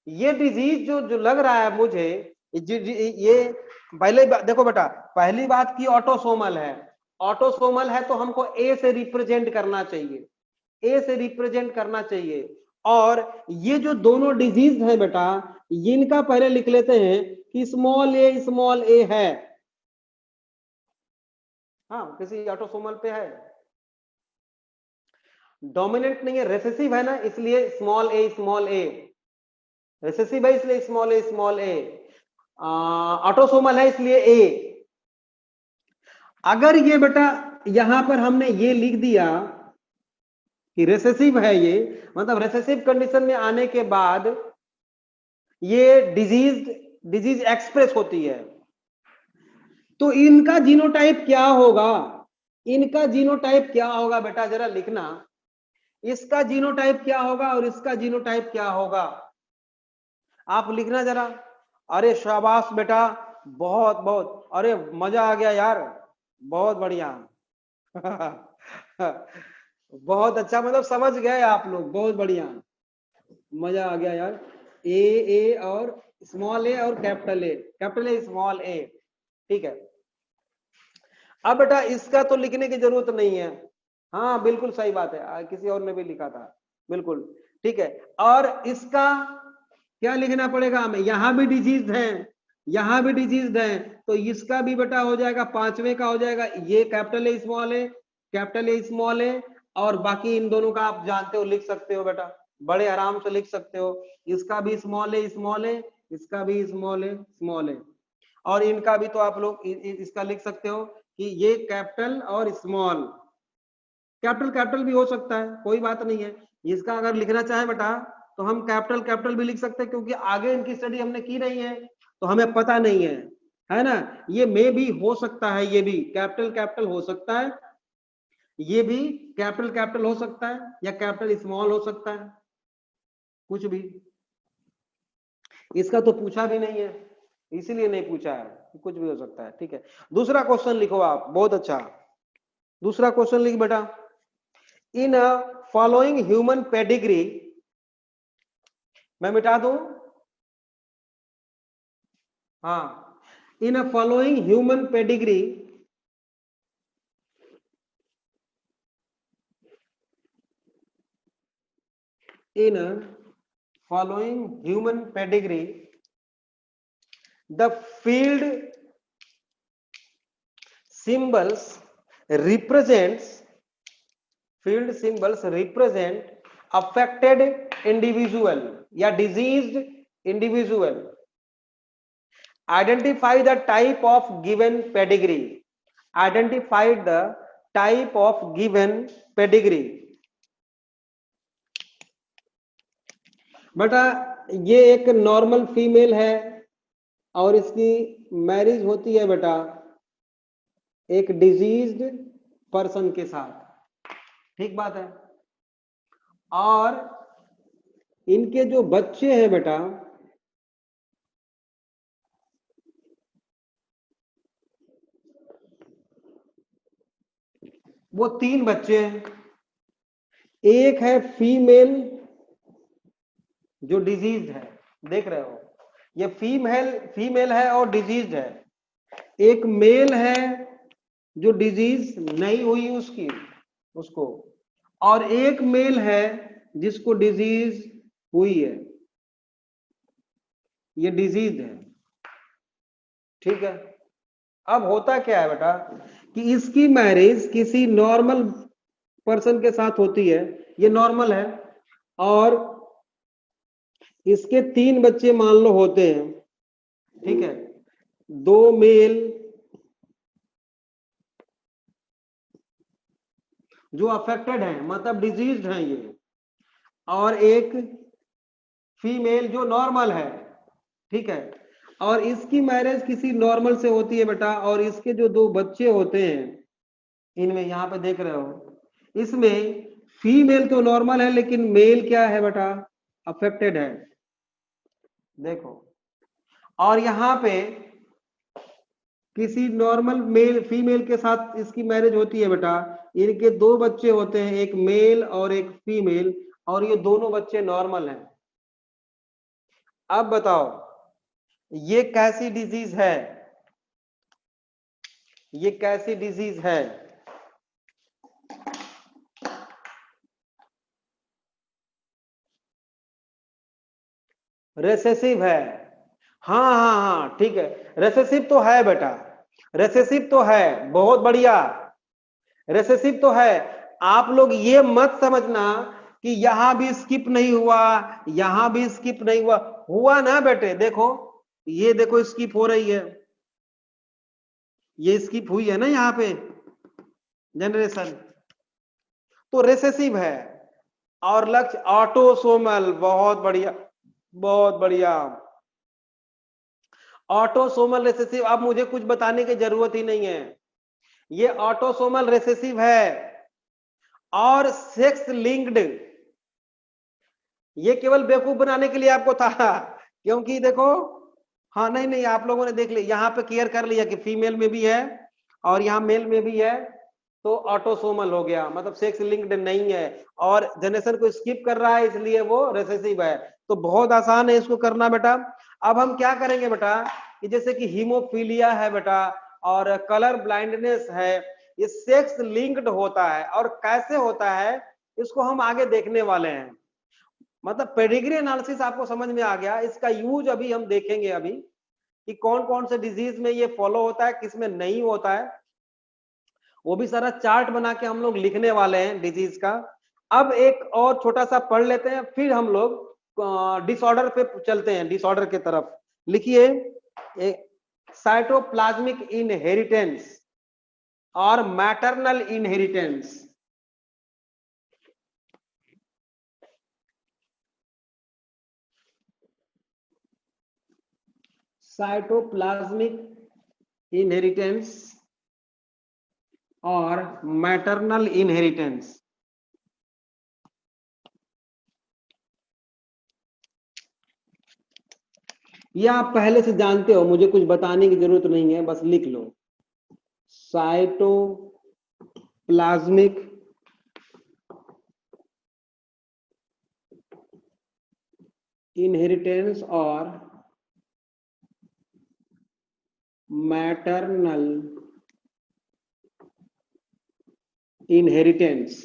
ये डिजीज जो लग रहा है मुझे, ये पहले देखो बेटा, पहली बात की ऑटोसोमल है, ऑटोसोमल है तो हमको ए से रिप्रेजेंट करना चाहिए, ए से रिप्रेजेंट करना चाहिए। और ये जो दोनों डिजीज है बेटा, इनका पहले लिख लेते हैं कि स्मॉल ए है, हाँ किसी ऑटोसोमल पे है, डोमिनेंट नहीं है, रेसेसिव है ना, इसलिए स्मॉल ए, रेसेसिव है इसलिए स्मॉल ए, ऑटोसोमल है इसलिए ए। अगर ये बेटा यहां पर हमने ये लिख दिया कि रेसेसिव है ये, मतलब रेसेसिव कंडीशन में आने के बाद ये डिजीज एक्सप्रेस होती है, तो इनका जीनोटाइप क्या होगा, इनका जीनोटाइप क्या होगा बेटा जरा लिखना, इसका जीनोटाइप क्या होगा और इसका जीनोटाइप क्या होगा, आप लिखना जरा। अरे शाबाश बेटा, बहुत बहुत, अरे मजा आ गया यार, बहुत बढ़िया बहुत अच्छा, मतलब समझ गए आप लोग, बहुत बढ़िया, मजा आ गया यार। ए और स्मॉल ए और कैपिटल ए स्मॉल ए, ठीक है। अब बेटा इसका तो लिखने की जरूरत नहीं है, हाँ बिल्कुल सही बात है, किसी और ने भी लिखा था, बिल्कुल ठीक है। और इसका क्या लिखना पड़ेगा हमें, यहां भी डिजीज है, यहां भी डिजीज है, तो इसका भी बेटा हो जाएगा, पांचवें का हो जाएगा, ये capital A small A, capital A small A, और बाकी इन दोनों का आप जानते हो, लिख सकते हो बेटा, बड़े आराम से लिख सकते हो, इसका भी स्मॉल ए, इसका भी स्मॉल ए, और इनका भी तो आप लोग इसका लिख सकते हो कि ये कैपिटल और स्मॉल, कैपिटल कैपिटल भी हो सकता है, कोई बात नहीं है। इसका अगर लिखना चाहे बेटा तो हम कैपिटल कैपिटल भी लिख सकते हैं, क्योंकि आगे इनकी स्टडी हमने की नहीं है तो हमें पता नहीं है ना। ये मे भी हो सकता है, ये भी कैपिटल कैपिटल हो सकता है, ये भी कैपिटल कैपिटल हो सकता है, या कैपिटल स्मॉल हो सकता है, कुछ भी। इसका तो पूछा भी नहीं है, इसीलिए नहीं पूछा है, कुछ भी हो सकता है, ठीक है। दूसरा क्वेश्चन लिखो आप, बहुत अच्छा, दूसरा क्वेश्चन लिख बेटा। इन फॉलोइंग ह्यूमन पेडिग्री, मैं मिटा दूं, हाँ, in following human pedigree, in following human pedigree the field symbols represents, field symbols represent affected individual या diseased individual, identify the type of given pedigree, identify the type of given pedigree। बेटा ये एक normal female है और इसकी marriage होती है बेटा एक डिजीज्ड पर्सन के साथ, ठीक बात है। और इनके जो बच्चे हैं बेटा, वो 3 बच्चे हैं, एक है फीमेल जो डिजीज है, देख रहे हो ये फीमेल है और डिजीज है। एक मेल है जो डिजीज नहीं हुई उसको, और एक मेल है जिसको डिजीज हुई है, ये डिजीज है। ठीक है, अब होता क्या है बेटा कि इसकी मैरिज किसी नॉर्मल पर्सन के साथ होती है, ये नॉर्मल है, और इसके 3 बच्चे मान लो होते हैं। ठीक है, 2 मेल जो अफेक्टेड हैं, मतलब डिजीज्ड हैं ये, और एक फीमेल जो नॉर्मल है। ठीक है, और इसकी मैरिज किसी नॉर्मल से होती है बेटा, और इसके जो 2 बच्चे होते हैं इनमें, यहां पे देख रहे हो, इसमें फीमेल तो नॉर्मल है लेकिन मेल क्या है बेटा, अफेक्टेड है। देखो, और यहां पे किसी नॉर्मल मेल फीमेल के साथ इसकी मैरिज होती है बेटा, इनके 2 बच्चे होते हैं, एक मेल और एक फीमेल, और ये दोनों बच्चे नॉर्मल हैं। अब बताओ ये कैसी डिजीज है, ये कैसी डिजीज है? रेसेसिव है। हाँ हाँ हाँ, ठीक है, रेसेसिव तो है बेटा, रेसेसिव तो है, बहुत बढ़िया, रेसेसिव तो है। आप लोग ये मत समझना कि यहां भी स्किप नहीं हुआ, यहां भी स्किप नहीं हुआ, हुआ ना बेटे। देखो, ये देखो स्किप हो रही है, ये स्किप हुई है ना यहाँ पे जनरेशन, तो रेसेसिव है। और लक्ष्य ऑटोसोमल, बहुत बढ़िया, बहुत बढ़िया, ऑटोसोमल रेसेसिव। अब मुझे कुछ बताने की जरूरत ही नहीं है, ये ऑटोसोमल रेसेसिव है और सेक्स लिंक्ड। ये केवल बेवकूफ बनाने के लिए आपको था, क्योंकि देखो, हाँ नहीं नहीं, आप लोगों ने देख लिया, यहाँ पे क्लियर कर लिया कि फीमेल में भी है और यहाँ मेल में भी है, तो ऑटोसोमल हो गया, मतलब सेक्स लिंक्ड नहीं है, और जनरेशन को स्किप कर रहा है, इसलिए वो रेसेसिव है। तो बहुत आसान है इसको करना बेटा। अब हम क्या करेंगे बेटा कि जैसे कि हीमोफीलिया है बेटा, और कलर ब्लाइंडनेस है, ये सेक्स लिंक्ड होता है, और कैसे होता है इसको हम आगे देखने वाले हैं। मतलब पेडिग्री एनालिसिस आपको समझ में आ गया, इसका यूज अभी हम देखेंगे अभी कि कौन कौन से डिजीज में ये फॉलो होता है, किस में नहीं होता है, वो भी सारा चार्ट बना के हम लोग लिखने वाले हैं डिजीज का। अब एक और छोटा सा पढ़ लेते हैं, फिर हम लोग डिसऑर्डर पे चलते हैं, डिसऑर्डर की तरफ। लिखिए, साइटोप्लाज्मिक इनहेरिटेंस और मैटरनल इनहेरिटेंस। साइटोप्लाज्मिक इनहेरिटेंस और मैटरनल इनहेरिटेंस। ये आप पहले से जानते हो, मुझे कुछ बताने की जरूरत नहीं है, बस लिख लो, साइटोप्लाज्मिक इनहेरिटेंस और मैटरनल इनहेरिटेंस,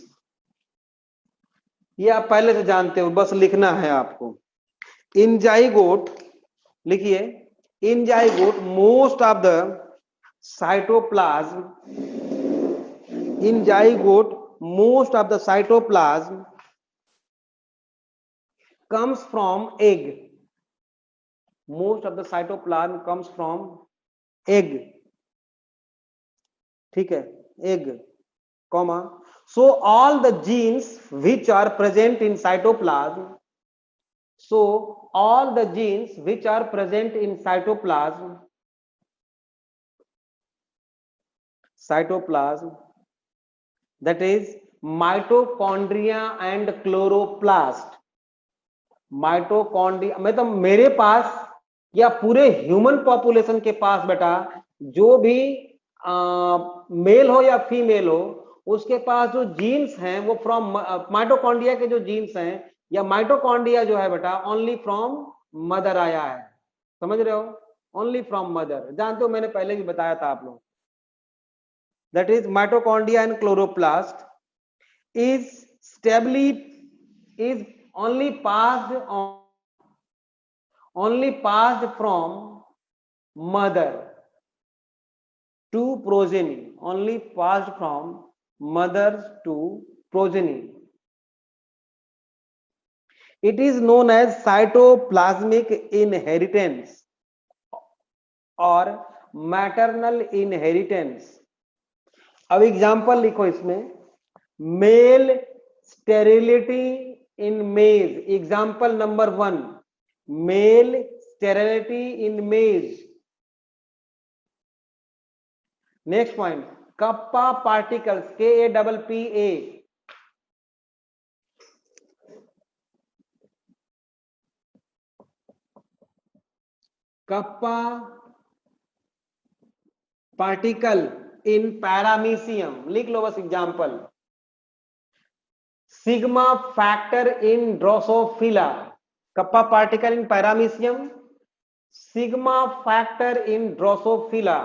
ये आप पहले से जानते हो, बस लिखना है आपको। इन जाइगोट, लिखिए, इन zygote most of the cytoplasm, in zygote most of the cytoplasm comes from egg, most of the cytoplasm comes from egg, ठीक है, egg, comma, so all the genes which are present in cytoplasm, so all the genes which are present in cytoplasm that is mitochondria and chloroplast, mitochondria, मतलब मेरे पास या पूरे human population के पास बेटा, जो भी मेल हो या फीमेल हो, उसके पास जो जीन्स हैं वो फ्रॉम माइटोकॉन्ड्रिया के जो जीन्स हैं या माइटोकॉन्ड्रिया जो है बेटा ओनली फ्रॉम मदर आया है, समझ रहे हो, ओनली फ्रॉम मदर, जानते हो मैंने पहले भी बताया था आप लोग, that is mitochondria and chloroplast is stably is only passed from mother to progeny, only passed from mother to progeny. It is known as cytoplasmic inheritance और मैटरनल इनहेरिटेंस। अब एग्जांपल लिखो इसमें, male sterility in maize, example number 1, male sterility in maize. Next point, kappa particles, KAPPA, kappa particle in paramecium, लिख लो बस example. Sigma factor in Drosophila, kappa particle in paramecium, sigma factor in Drosophila.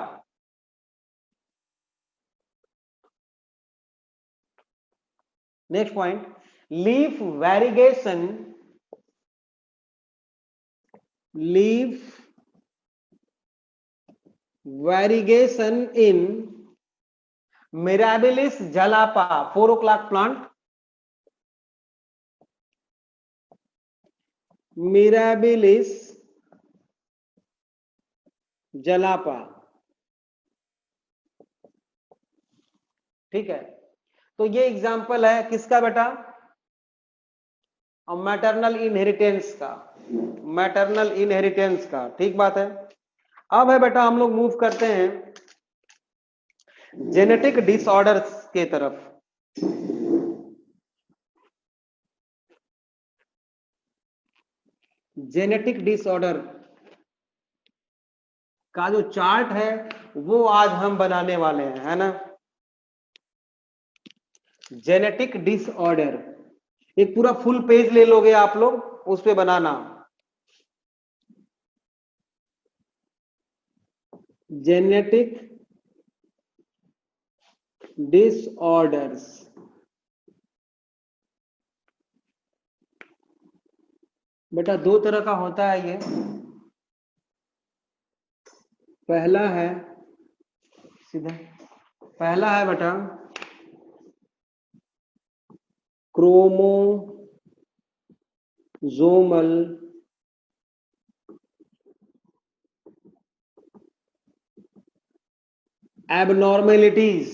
Next point, leaf variegation, leaf variegation in Mirabilis jalapa, 4 o'clock plant, Mirabilis jalapa, ठीक है। तो ये example है किसका बेटा, और मैटरनल इनहेरिटेंस का, मैटरनल इनहेरिटेंस का, ठीक बात है। अब है बेटा हम लोग मूव करते हैं जेनेटिक डिसऑर्डर्स के तरफ। जेनेटिक डिसऑर्डर का जो चार्ट है वो आज हम बनाने वाले हैं, है ना। जेनेटिक डिसऑर्डर, एक पूरा फुल पेज ले लोगे आप लोग, उस पे बनाना जेनेटिक डिसऑर्डर्स। बेटा 2 तरह का होता है ये, पहला है सीधा, पहला है बेटा क्रोमोसोमल एबनॉर्मेलिटीज,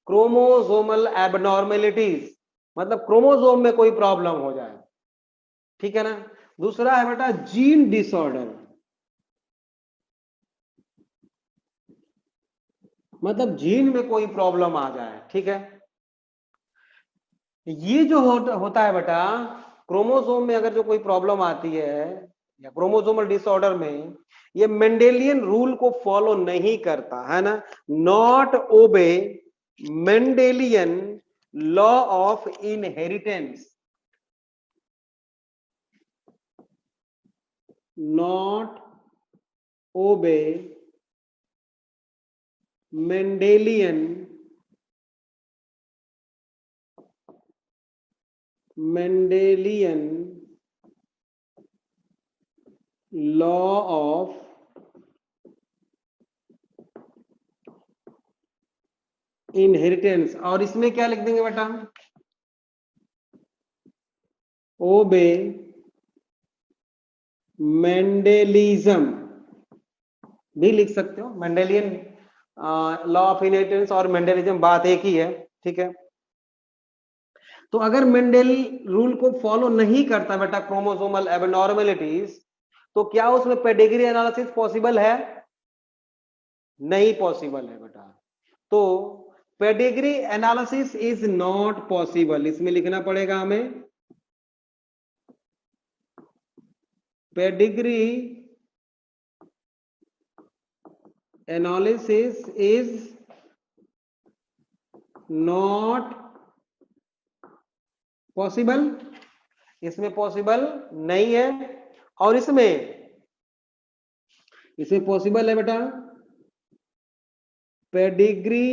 क्रोमोसोमल एबनॉर्मेलिटीज मतलब क्रोमोसोम में कोई प्रॉब्लम हो जाए, ठीक है ना। दूसरा है बेटा जीन डिसऑर्डर, मतलब जीन में कोई प्रॉब्लम आ जाए, ठीक है। ये जो होता है बेटा क्रोमोसोम में अगर जो कोई प्रॉब्लम आती है या क्रोमोसोमल डिसऑर्डर में, ये मेंडेलियन रूल को फॉलो नहीं करता है ना, not obey Mendelian law of inheritance, not obey Mendelian law of inheritance. और इसमें क्या लिख देंगे बेटा, ओबे मेंडेलिज्म भी लिख सकते हो, मेंडेलियन लॉ ऑफ इनहेरिटेंस और मेंडेलिज्म बात एक ही है, ठीक है। तो अगर मेंडेल रूल को फॉलो नहीं करता बेटा क्रोमोसोमल एबनॉर्मेलिटीज, तो क्या उसमें पेडिग्री एनालिसिस पॉसिबल है, नहीं पॉसिबल है बेटा। तो pedigree analysis is not possible, इसमें लिखना पड़ेगा हमें pedigree analysis is not possible इसमें पॉसिबल नहीं है। और इसमें पॉसिबल है बेटा पेडिग्री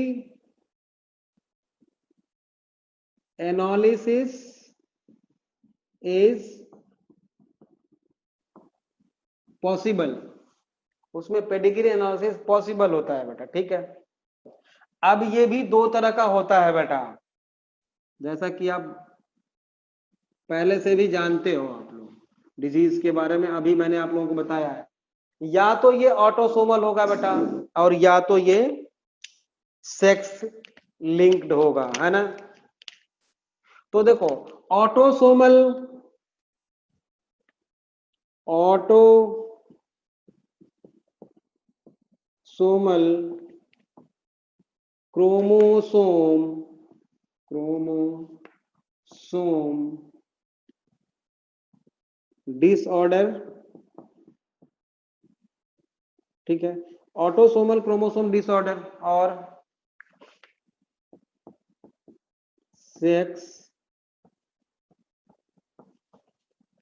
एनालिसिस इज पॉसिबल, उसमें पेडिग्री एनालिसिस पॉसिबल होता है बेटा, ठीक है। अब ये भी दो तरह का होता है बेटा, जैसा कि आप पहले से भी जानते हो आप लोग डिजीज के बारे में, अभी मैंने आप लोगों को बताया है। या तो ये ऑटोसोमल होगा बेटा, और या तो ये सेक्स लिंक्ड होगा, है ना। तो देखो ऑटोसोमल क्रोमोसोम डिसऑर्डर, ठीक है, ऑटोसोमल क्रोमोसोम डिसऑर्डर और सेक्स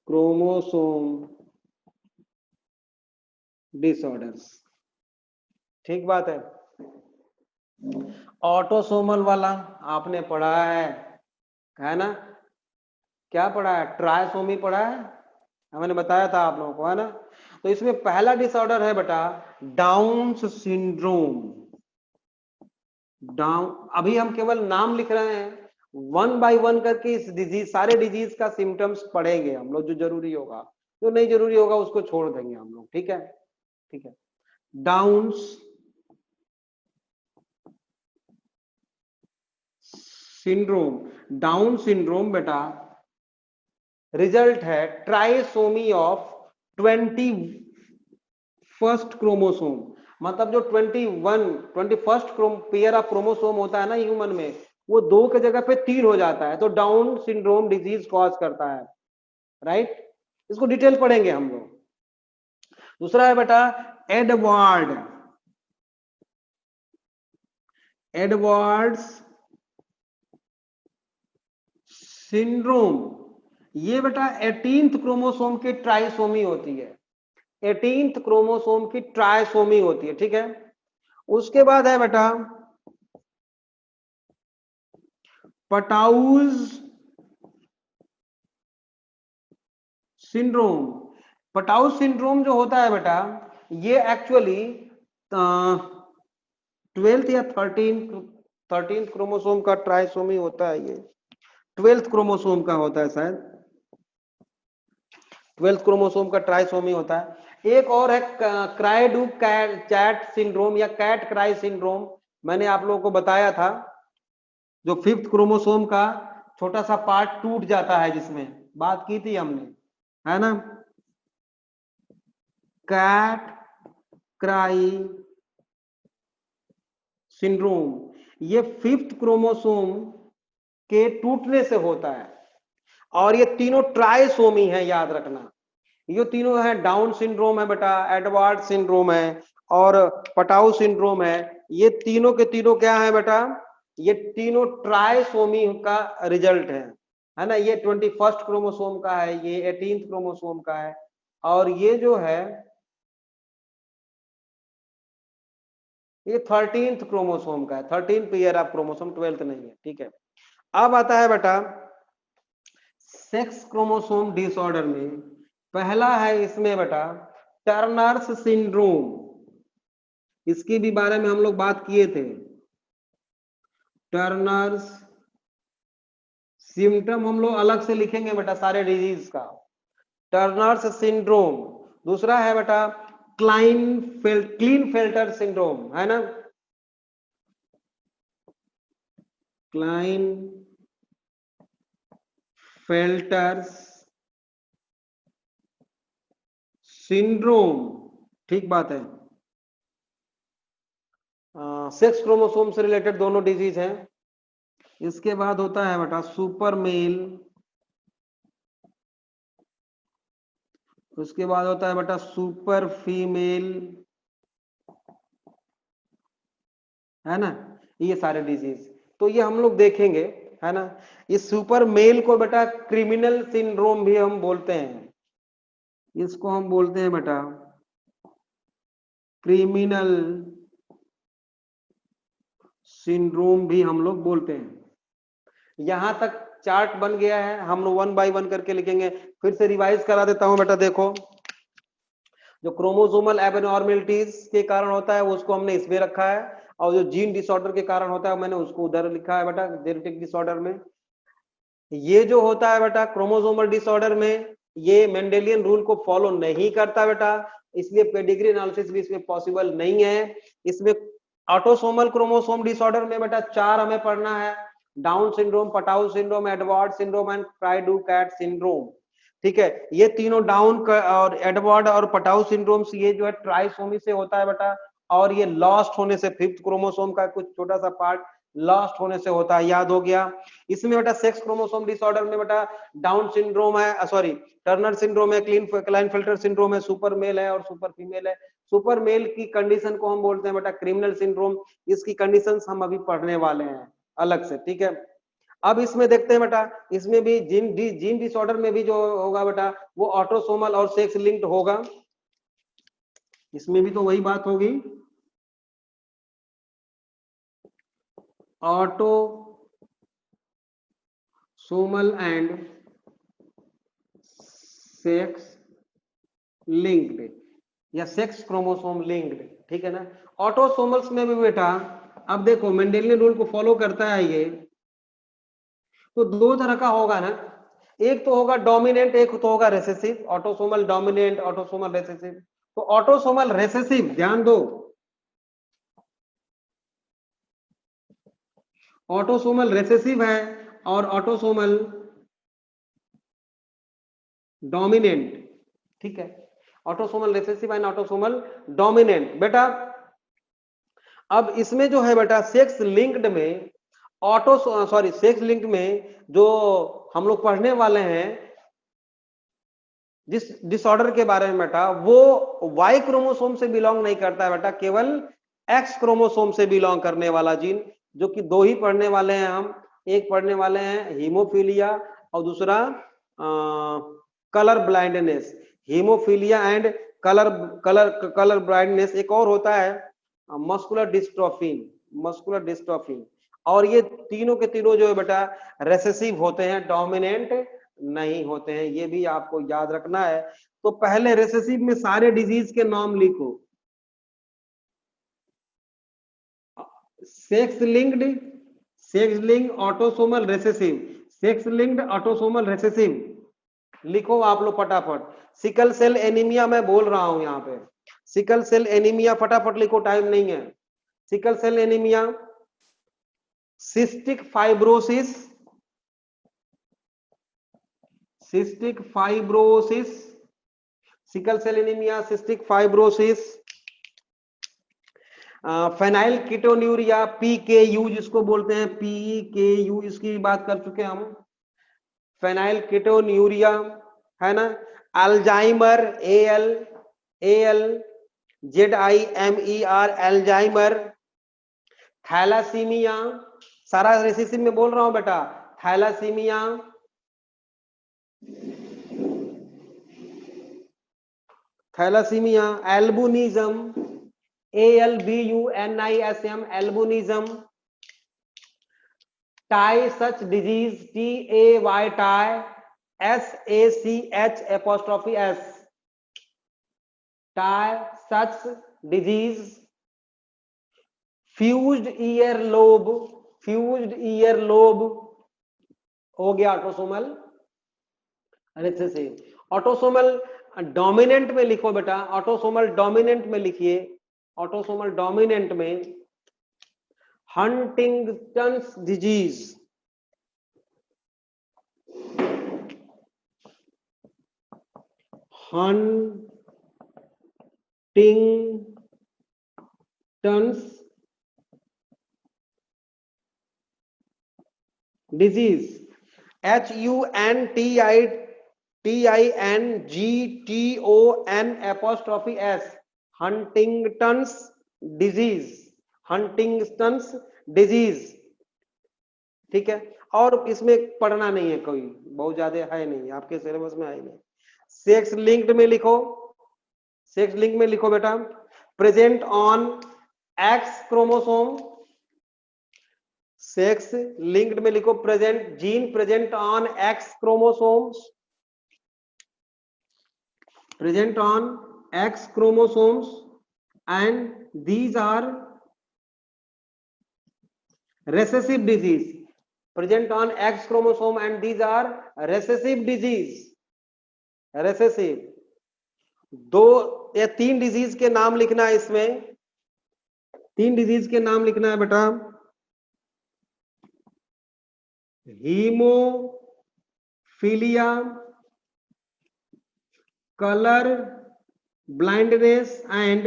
क्रोमोसोम डिसऑर्डर्स, ठीक बात है। ऑटोसोमल वाला आपने पढ़ा है ना, क्या पढ़ा है, ट्रायसोमी पढ़ा है, मैंने बताया था आप लोगों को, है ना। तो इसमें पहला डिसऑर्डर है बेटा डाउन्स सिंड्रोम। अभी हम केवल नाम लिख रहे हैं, वन बाय वन करके इस डिजीज, सारे डिजीज का सिम्टम्स पढ़ेंगे हम लोग, जो जरूरी होगा, जो नहीं जरूरी होगा उसको छोड़ देंगे हम लोग, ठीक है, ठीक है। डाउन्स सिंड्रोम, डाउन सिंड्रोम बेटा रिजल्ट है ट्राइसोमी ऑफ 21st क्रोमोसोम, मतलब जो 21st पेयर ऑफ क्रोमोसोम होता है ना ह्यूमन में, वो 2 के जगह पे 3 हो जाता है, तो डाउन सिंड्रोम डिजीज कॉज करता है, राइट। इसको डिटेल पढ़ेंगे हम लोग। दूसरा है बेटा एडवर्ड्स सिंड्रोम, ये बेटा 18th क्रोमोसोम की ट्राइसोमी होती है, 18th क्रोमोसोम की ट्राइसोमी होती है, ठीक है। उसके बाद है बेटा पटाउज सिंड्रोम। पटाउज सिंड्रोम जो होता है बेटा, ये एक्चुअली 12th या 13th क्रोमोसोम का ट्राइसोमी होता है, ये 12th क्रोमोसोम का होता है शायद, 12th क्रोमोसोम का ट्राइसोमी होता है। एक और है क्राइडू चैट सिंड्रोम या कैट क्राई सिंड्रोम, मैंने आप लोगों को बताया था, जो 5th क्रोमोसोम का छोटा सा पार्ट टूट जाता है, जिसमें बात की थी हमने, है ना, कैट क्राई सिंड्रोम, ये 5th क्रोमोसोम के टूटने से होता है। और ये तीनों ट्राइसोमी है, याद रखना, ये तीनों है, डाउन सिंड्रोम है बेटा, एडवर्ड सिंड्रोम है और पटाउ सिंड्रोम है, ये तीनों के तीनों क्या है बेटा, ये तीनों ट्राइसोमी का रिजल्ट है ना। ये 21st क्रोमोसोम का है, ये 18th क्रोमोसोम का है, और ये जो है ये 13th क्रोमोसोम का है, 13 पेयर ऑफ क्रोमोसोम, 12th नहीं है, ठीक है। अब आता है बेटा सेक्स क्रोमोसोम डिसऑर्डर में, पहला है इसमें बेटा टर्नर्स सिंड्रोम, इसके भी बारे में हम लोग बात किए थे। टर्नर्स सिम्टम हम लोग अलग से लिखेंगे बेटा सारे डिजीज का, टर्नर्स सिंड्रोम। दूसरा है बेटा क्लीनफेल्टर सिंड्रोम, है ना, क्लाइनफेल्टर्स सिंड्रोम, ठीक बात है। सेक्स क्रोमोसोम से रिलेटेड दोनों डिजीज हैं। इसके बाद होता है बेटा सुपर मेल, उसके बाद होता है बेटा सुपर फीमेल, है ना, ये सारे डिजीज, तो ये हम लोग देखेंगे। है ना। इस सुपर मेल को बेटा क्रिमिनल सिंड्रोम भी हम बोलते हैं, इसको हम बोलते हैं बेटा क्रिमिनल सिंड्रोम भी हम लोग बोलते हैं। यहां तक चार्ट बन गया है, हम लोग 1 बाय 1 करके लिखेंगे। फिर से रिवाइज करा देता हूं बेटा, देखो जो क्रोमोसोमल एबनॉर्मेलिटीज के कारण होता है उसको हमने इसमें रखा है, और जो जीन डिसऑर्डर के कारण होता है मैंने उसको उधर लिखा है बेटा जेनेटिक डिसऑर्डर में। ये जो होता है बेटा क्रोमोसोमल डिसऑर्डर में, ये मेंडेलियन रूल को फॉलो नहीं करता बेटा, इसलिए पेडिग्री एनालिसिस भी इसमें पॉसिबल नहीं है। इसमें ऑटोसोमल क्रोमोसोम डिसऑर्डर में बेटा 4 हमें पढ़ना है, Down syndrome, Patau syndrome, Edward syndrome and cri du chat syndrome. ठीक है, ये तीनों डाउन और एडवर्ड और पटाउ सिंड्रोम्स ये जो है ट्राइसोमी से होता है बेटा, और ये लॉस्ट होने से, फिफ्थ क्रोमोसोम का कुछ छोटा सा पार्ट लॉस्ट होने से होता है, याद हो गया। इसमें बेटा सेक्स क्रोमोसोम डिसऑर्डर में बेटा डाउन सिंड्रोम है, सॉरी टर्नर सिंड्रोम है, क्लाइनफेल्टर सिंड्रोम है, सुपर मेल है और सुपर फीमेल है। सुपर मेल की कंडीशन को हम बोलते हैं बेटा क्रिमिनल सिंड्रोम, इसकी कंडीशंस हम अभी पढ़ने वाले हैं अलग से, ठीक है। अब इसमें देखते हैं बेटा, इसमें भी जीन डिसऑर्डर में भी जो होगा बेटा वो ऑटोसोमल और सेक्स लिंक्ड होगा, इसमें भी तो वही बात होगी, ऑटोसोमल एंड सेक्स लिंक्ड या सेक्स क्रोमोसोम लिंक्ड, ठीक है ना। ऑटोसोमल्स में भी बेटा अब देखो मेंडेलियन रूल को फॉलो करता है ये, तो दो तरह का होगा ना, एक तो होगा डोमिनेंट, एक तो होगा recessive, autosomal dominant, autosomal recessive. तो ऑटोसोमल रेसेसिव ध्यान दो, ऑटोसोमल रेसेसिव है और ऑटोसोमल डोमिनेंट, ठीक है। Autosomal recessive and autosomal dominant बेटा। अब इसमें जो है बेटा सेक्स लिंक्ड में सेक्स लिंक्ड में जो हम लोग पढ़ने वाले हैं जिस डिसऑर्डर के बारे में बेटा, वो वाई क्रोमोसोम से बिलोंग नहीं करता है बेटा, केवल एक्स क्रोमोसोम से बिलोंग करने वाला जीन, जो कि दो ही पढ़ने वाले हैं हम। एक पढ़ने वाले हैं हीमोफीलिया और दूसरा colour blindness, haemophilia and colour colour colour blindness. एक और होता है मस्कुलर डिस्ट्रोफिन, मस्कुलर डिस्ट्रोफिन। और ये तीनों के तीनों जो है बेटा रेसेसिव होते हैं, डोमिनेंट नहीं होते हैं, ये भी आपको याद रखना है। तो पहले रेसेसिव में सारे डिजीज के नाम लिखो, sex linked, sex linked autosomal recessive, sex linked autosomal recessive लिखो आप लोग फटाफट। सिकल सेल एनीमिया मैं बोल रहा हूं यहाँ पे, सिकल सेल एनीमिया फटाफट लिखो, टाइम नहीं है। Sickle cell anaemia, cystic fibrosis, cystic fibrosis, sickle cell anaemia, cystic fibrosis, phenylketonuria, PKU जिसको बोलते हैं, PKU इसकी बात कर चुके हैं हम, फेनाइल कीटोन्यूरिया, है ना। Alzheimer, ALZIMER, Alzheimer. थैलासीमिया, सारा रेसिसिव में बोल रहा हूं बेटा, thalassaemia, thalassaemia, albinism, ALBUNISM, albinism. Tay Sachs disease, TAY Tay, SACH', Tay Sachs disease. Fused ear lobe, fused ear lobe हो गया ऑटोसोमल रेसेसिव। ऑटोसोमल डोमिनेंट में लिखो बेटा, ऑटोसोमल डोमिनेंट में लिखिए, ऑटोसोमल डोमिनेंट में Huntington's disease, Huntington's disease, HUNTINGTONS, Huntington's disease, Huntington's disease, ठीक है। और इसमें पढ़ना नहीं है, कोई बहुत ज्यादा है नहीं, आपके सिलेबस में है नहीं। सेक्स लिंक्ड में लिखो, सेक्स लिंक में लिखो बेटा, present on x chromosome. Sex linked में लिखो present, gene present on x chromosomes, present on X chromosomes, and these are recessive disease. Present on X chromosome and these are recessive disease. Recessive. 2 या 3 disease के नाम लिखना है इसमें, 3 disease के नाम लिखना है बेटा। Haemophilia, colour blindness and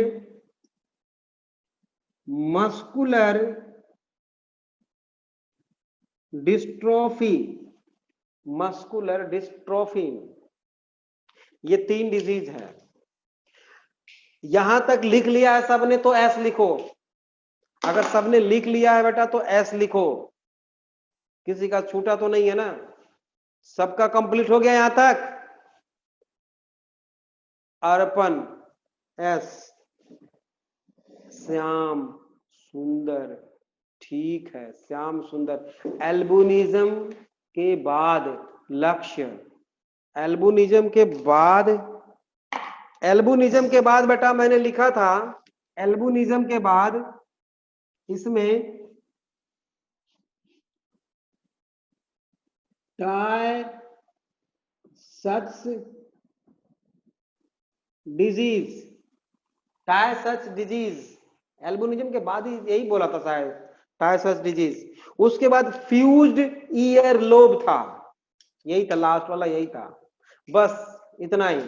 muscular dystrophy, muscular dystrophy, ये 3 डिजीज है। यहां तक लिख लिया है सबने तो एस लिखो, अगर सबने लिख लिया है बेटा तो एस लिखो, किसी का छूटा तो नहीं है ना, सबका कंप्लीट हो गया यहां तक। अर्पण एस, श्याम सुंदर, ठीक है श्याम सुंदर। एल्बिनिज्म के बाद लक्ष्य, एल्बिनिज्म के बाद, एल्बिनिज्म के बाद बेटा मैंने लिखा था, एल्बिनिज्म के बाद इसमें टायसच डिजीज, टायसच डिजीज, एल्बिनिज्म के बाद ही यही बोला था शायद, टायसच डिजीज। उसके बाद फ्यूज्ड ईयर लोब था, यही था लास्ट वाला, यही था, बस इतना ही।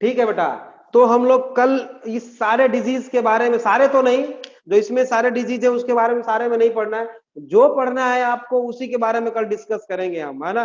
ठीक है बेटा, तो हम लोग कल इस सारे डिजीज के बारे में, सारे तो नहीं, जो इसमें सारे डिजीज है उसके बारे में सारे में नहीं पढ़ना है, जो पढ़ना है आपको उसी के बारे में कल डिस्कस करेंगे हम, है ना।